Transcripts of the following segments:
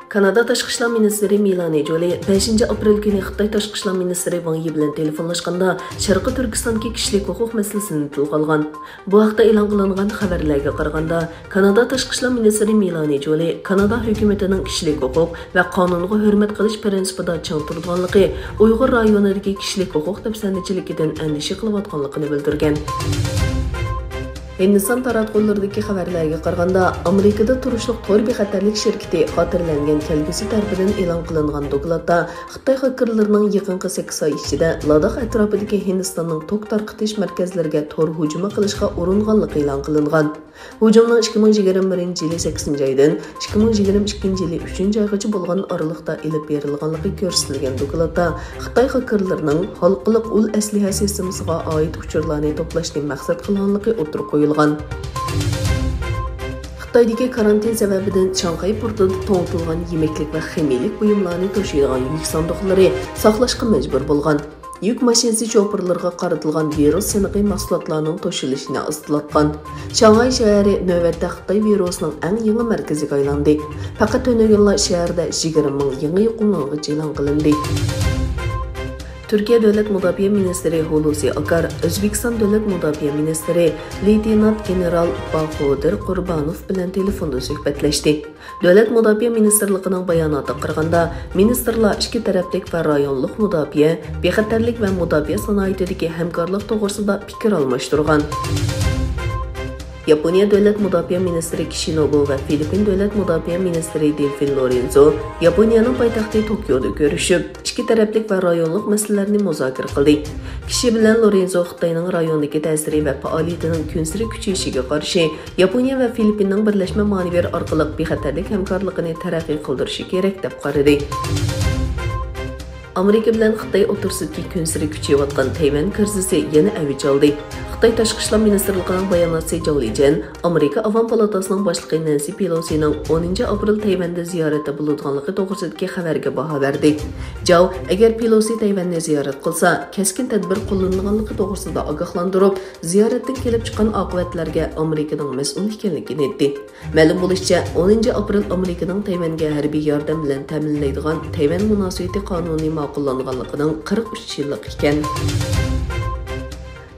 Kanada Tashqi ishlar ministri Melanie Joly 5 aprel kuni Xitoy Tashqi ishlar ministri Wang Yi bilan telefonlashganda Sharqi Turkistondagi kishilik huquq masalasini tilga olgan. Bu haqda e'lon qilingan xabarlarga qaraganda, Kanada Tashqi ishlar ministri Melanie Joly Kanada hukumatining kishilik huquq va qonunga hurmat qilish prinsipida chang turganligi, Uyg'ur rayonidagi kishilik huquq dafsandichiligidan andisha qilayotganligini bildirgan. Hindiston taratqullaridagi xabarlarga qaraganda, Amerikada turishliq to'r bexatarlik shirkati xotirlangan kelgusi tarafidan e'lon qilingan dokladda Xitoy xakerlarining yaqinqi 8 oy ichida Ladakh atrofidagi Hindistonning tok tarqitish markazlariga to'r hujumi qilishga uringanligi e'lon qilingan. Hujumning 2021 yili 8 oydan 2022 yili 3 oygacha bo'lgan oralikda elib berilganligi ko'rsatilgan dokladda Xitoy xakerlarining xalqliq ul asliha sistemasiga oid uchurlarni to'plashni maqsad qilganligi o'tirib qo'yilgan. Xitoydagi karantin sababidan Shanxay portida to'ntilgan yemeklik va ximiylik buyumlarni to'shiydigan yuk sanduqlari saqlashga majbur bo'lgan. Yük mashinasi chopirlarga qaratilgan virus siniqi mahsulotlarning to'shilishini istilatgan. Shanxay shahri navbatda Xitoy virusining eng yangi markaziga aylandi. Faqat o'nigilla shaharda 20 ming yangi yuqumlanuvchi e'lon qilindi. Türkiye Devlet Mudofaa Ministri Hulusi Akar, O'zbekiston Devlet Mudofaa Ministri Leytenant General Bahodir Qurbanov bilan telefonda suhbatlashdi. Devlet Mudofaa Ministrligining bayonotiga qaraganda, ministrlar ikki taraflik va rayonlik mudofaa, bexatarlik va mudofaa sanoatidagi hamkorlik to'g'risida fikr almashtirgan. Yaponiya Devlet Mudofaa Ministri Kishinobu va Filippin Devlet Mudofaa Ministri Delfin Lorenzo Yaponiyaning poytaxti Tokioda ko'rishib, ikki taraflik va rayonlik masalalarni muzokara qildi. Kishi bilan Lorenzo Xitoyning rayondagi ta'siri va faoliyatining kunsiri kuchayishiga qarshi Yaponiya va Filippinning birlashma manevr orqali bexatarlik hamkorligini taraqqiy qildirishi kerak deb qaradi. Amerika bilan Xitoy o'rtasidagi kunsiri kuchayayotgan Tayvan krizisi yana avj oldi. Xitoy Tashqi ishlar ministrligining bayonotchisi Zhao Lijian, Amerika Avam palatasining boshlig'i Nancy Pelosining 10 aprel Tayvanda ziyoratda bo'ladiganligi to'g'risidagi xabarga baho berdi. Zhao, agar Pelosi Tayvanni ziyorat qilsa, keskin tadbir qo'llanilganligi to'g'risida ogohlantirib, ziyoratdan kelib chiqqan oqibatlarga Amerikaning mas'ul ekanligini aytdi. Ma'lum bo'lishicha, 10 aprel Amerikaning Tayvanga harbiy yordam bilan ta'minlaydigan Tayvan munosabati qonuni ma'qullanganligining 43 yillik ekan.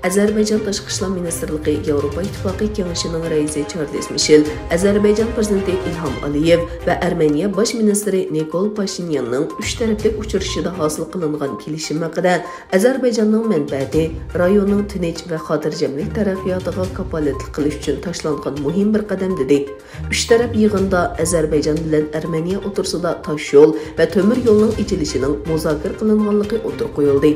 Azerbaycan Tashqi ishlar ministrligi Yevropa Ittifoqi kengashining raisi Charles Michel, Azerbaycan prezidenti Ilham Aliyev va Armeniya bosh ministri Nikol Pashinyanning 3 taraflik uchrashuvida hosil qilingan kelishim haqida Azerbaycanning manfaati, rayonning tinch va xotirjamlik taraffiyotiga kafolatlik qilish uchun tashlangan muhim bir qadam dedi. 3 taraf yig'inda Azerbaycan bilan Armeniya o'rtasida tosh yo'l va temir yo'lning ichilishining muzokara qilinganligi o'tirib qo'yildi.